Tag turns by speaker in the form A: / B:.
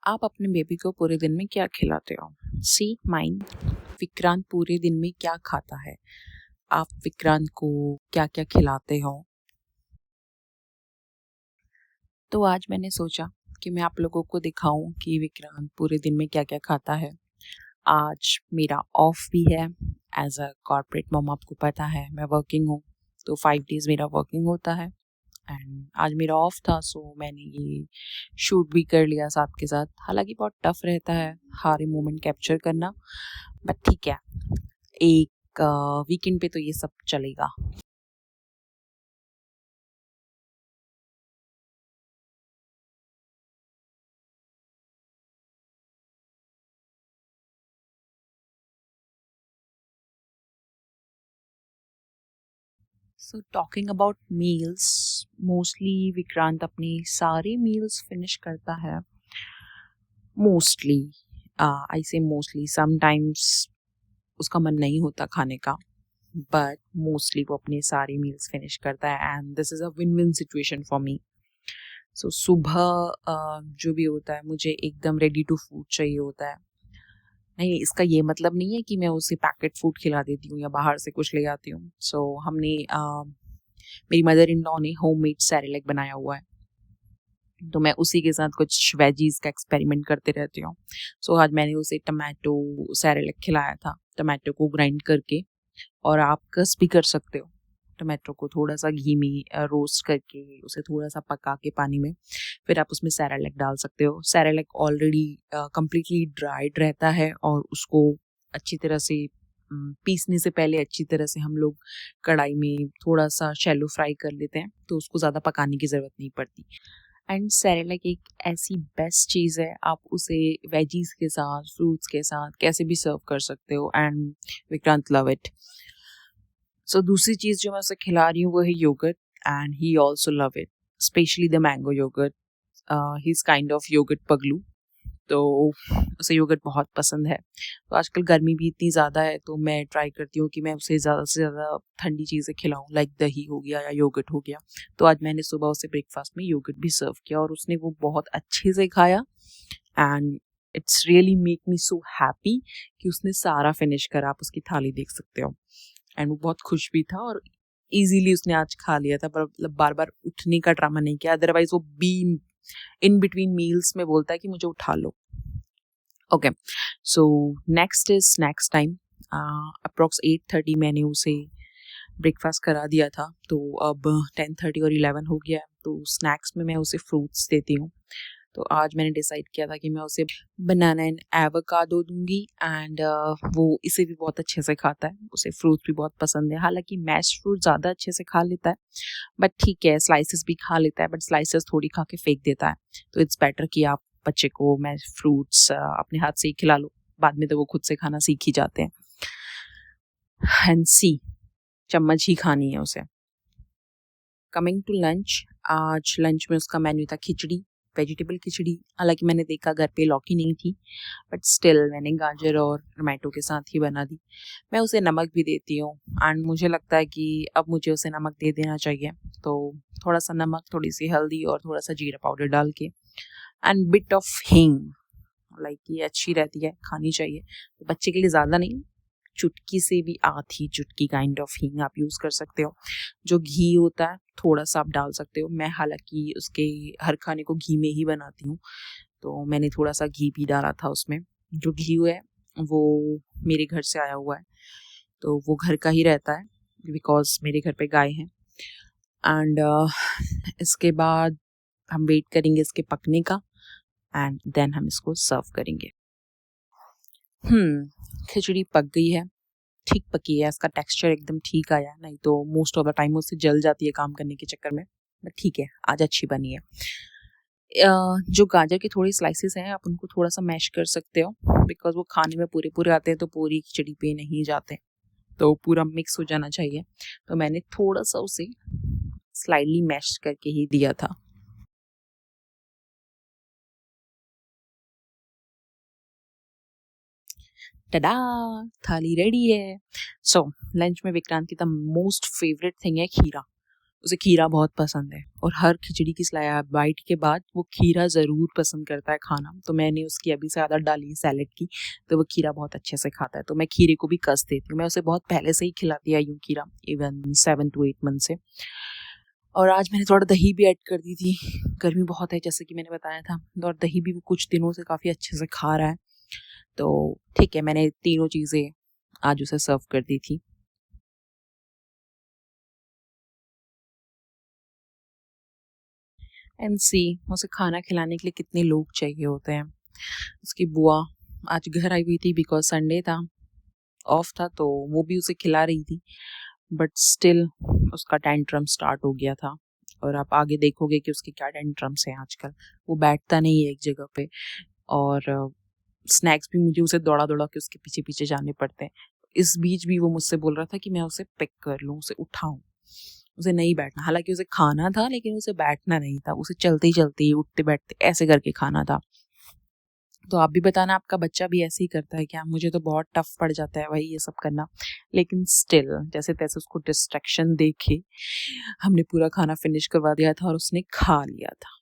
A: आप अपने बेबी को पूरे दिन में क्या खिलाते हो? सी माइन, विक्रांत पूरे दिन में क्या खाता है? आप विक्रांत को क्या क्या खिलाते हो? तो आज मैंने सोचा कि मैं आप लोगों को दिखाऊं कि विक्रांत पूरे दिन में क्या क्या खाता है। आज मेरा ऑफ भी है। एज अ कॉर्पोरेट मॉम आपको पता है मैं वर्किंग हूँ, तो 5 डेज मेरा वर्किंग होता है। एंड आज मेरा ऑफ था, सो मैंने ये शूट भी कर लिया साथ के साथ। हालांकि बहुत टफ रहता है हर मोमेंट कैप्चर करना, बट ठीक है, एक वीकेंड पे तो ये सब चलेगा। So talking about meals, mostly Vikrant अपनी सारे मील्स फिनिश करता है। मोस्टली, आई से मोस्टली, समटाइम्स उसका मन नहीं होता खाने का, बट मोस्टली वो अपने सारे मील्स फिनिश करता है and this is a win win situation for me. So सुबह जो भी होता है मुझे एकदम रेडी टू फूड चाहिए होता है। नहीं, इसका ये मतलब नहीं है कि मैं उसे पैकेट फूड खिला देती हूँ या बाहर से कुछ ले आती हूँ। हमने मेरी मदर इन लॉ ने होममेड सैरेलेक बनाया हुआ है, तो मैं उसी के साथ कुछ वेजीज का एक्सपेरिमेंट करते रहती हूँ। आज मैंने उसे टमाटो सैरेलेक खिलाया था, टमाटो को ग्राइंड करके। और आप कस भी कर सकते हो, टमाटो को थोड़ा सा घी में रोस्ट करके उसे थोड़ा सा पका के पानी में, फिर आप उसमें सैरेलेक डाल सकते हो। सैरेलेक ऑलरेडी कम्प्लीटली ड्राइड रहता है और उसको अच्छी तरह से पीसने से पहले अच्छी तरह से हम लोग कढ़ाई में थोड़ा सा शैलो फ्राई कर लेते हैं, तो उसको ज़्यादा पकाने की ज़रूरत नहीं पड़ती। एंड सैरेलेक एक ऐसी बेस्ट चीज़ है, आप उसे वेजीज के साथ, फ्रूट्स के साथ कैसे भी सर्व कर सकते हो एंड विक्रांत लव इट। दूसरी चीज़ जो मैं उसे खिला रही हूँ वो है yogurt, and he also love it, especially the mango yogurt. He is kind of yogurt पगलू, तो उसे योगर्ट बहुत पसंद है। तो आजकल गर्मी भी इतनी ज़्यादा है, तो मैं ट्राई करती हूँ कि मैं उसे ज़्यादा से ज़्यादा ठंडी चीज़ें खिलाऊँ, लाइक दही हो गया या योगर्ट हो गया। तो आज मैंने सुबह उसे ब्रेकफास्ट में योगर्ट भी सर्व किया और उसने वो बहुत अच्छे से खाया। And it's really make me so happy कि उसने सारा फिनिश करा। आप उसकी थाली देख सकते हो, एंड वो बहुत खुश भी था और इजीली उसने आज खा लिया था, पर मतलब बार बार उठने का ड्रामा नहीं किया। अदरवाइज वो बी इन बिटवीन मील्स में बोलता है कि मुझे उठा लो। Okay, so next is snacks time. Approx 8:30 मैंने उसे ब्रेकफास्ट करा दिया था, तो अब 10:30 और 11 हो गया है। तो स्नैक्स में मैं उसे फ्रूट्स देती हूँ। तो आज मैंने डिसाइड किया था कि मैं उसे बनाना एंड एवोकाडो दूंगी, एंड वो इसे भी बहुत अच्छे से खाता है, उसे फ्रूट भी बहुत पसंद है। हालांकि मैश फ्रूट ज़्यादा अच्छे से खा लेता है, बट ठीक है, स्लाइसेस भी खा लेता है, बट स्लाइसेस थोड़ी खा के फेंक देता है। तो इट्स बेटर कि आप बच्चे को मैश फ्रूट्स अपने हाथ से ही खिला लो, बाद में तो वो खुद से खाना सीख ही जाते हैं। एंड सी, चम्मच ही खानी है उसे। कमिंग टू लंच, आज लंच में उसका मेन्यू था खिचड़ी, वेजिटेबल खिचड़ी। हालांकि मैंने देखा घर पे लौकी नहीं थी, बट स्टिल मैंने गाजर और टमाटो के साथ ही बना दी। मैं उसे नमक भी देती हूँ, एंड मुझे लगता है कि अब मुझे उसे नमक दे देना चाहिए। तो थोड़ा सा नमक, थोड़ी सी हल्दी और थोड़ा सा जीरा पाउडर डाल के, एंड बिट ऑफ हींग, लाइक ये अच्छी रहती है, खानी चाहिए। तो बच्चे के लिए ज़्यादा नहीं, चुटकी से भी आधी चुटकी काइंड ऑफ हींग आप यूज़ कर सकते हो। जो घी होता है थोड़ा सा आप डाल सकते हो। मैं हालांकि उसके हर खाने को घी में ही बनाती हूँ, तो मैंने थोड़ा सा घी भी डाला था उसमें। जो घी है वो मेरे घर से आया हुआ है, तो वो घर का ही रहता है, बिकॉज मेरे घर पे गाय है। एंड इसके बाद हम वेट करेंगे इसके पकने का, एंड देन हम इसको सर्व करेंगे। खिचड़ी पक गई है, ठीक पकी है, इसका टेक्सचर एकदम ठीक आया है। नहीं तो मोस्ट ऑफ द टाइम उससे जल जाती है काम करने के चक्कर में, बट ठीक है, आज अच्छी बनी है। जो गाजर के थोड़े स्लाइसेस हैं आप उनको थोड़ा सा मैश कर सकते हो, बिकॉज वो खाने में पूरे पूरे आते हैं तो पूरी खिचड़ी पे नहीं जाते, तो पूरा मिक्स हो जाना चाहिए। तो मैंने थोड़ा सा उसे स्लाइडली मैश करके ही दिया था। टडा, थाली रेडी है। लंच में विक्रांत की द मोस्ट फेवरेट थिंग है खीरा। उसे खीरा बहुत पसंद है और हर खिचड़ी की बाइट के बाद वो खीरा ज़रूर पसंद करता है खाना। तो मैंने उसकी अभी से आदत डाली है सैलेड की, तो वो खीरा बहुत अच्छे से खाता है। तो मैं खीरे को भी कस देती हूँ। मैं उसे बहुत पहले से ही खिलाती आई हूँ खीरा, इवन 7 to 8 मंथ से। और आज मैंने थोड़ा दही भी ऐड कर दी थी। गर्मी बहुत है जैसे कि मैंने बताया था, और दही भी वो कुछ दिनों से काफ़ी अच्छे से खा रहा है। तो ठीक है, मैंने तीनों चीज़ें आज उसे सर्व कर दी थी। एंड सी उसे खाना खिलाने के लिए कितने लोग चाहिए होते हैं। उसकी बुआ आज घर आई हुई थी बिकॉज संडे था, ऑफ था, तो वो भी उसे खिला रही थी, बट स्टिल उसका टेंट्रम स्टार्ट हो गया था। और आप आगे देखोगे कि उसके क्या टेंट्रम्स हैं आजकल। वो बैठता नहीं है एक जगह पे, और स्नैक्स भी मुझे उसे दौड़ा दौड़ा के उसके पीछे पीछे जाने पड़ते हैं। इस बीच भी वो मुझसे बोल रहा था कि मैं उसे पिक कर लूँ, उसे उठाऊं। उसे नहीं बैठना, हालांकि उसे खाना था लेकिन उसे बैठना नहीं था, उसे चलते ही चलते ही उठते बैठते ऐसे करके खाना था। तो आप भी बताना आपका बच्चा भी ऐसे ही करता है क्या? मुझे तो बहुत टफ पड़ जाता है भाई ये सब करना, लेकिन स्टिल जैसे तैसे उसको डिस्ट्रैक्शन देके हमने पूरा खाना फिनिश करवा दिया था और उसने खा लिया था।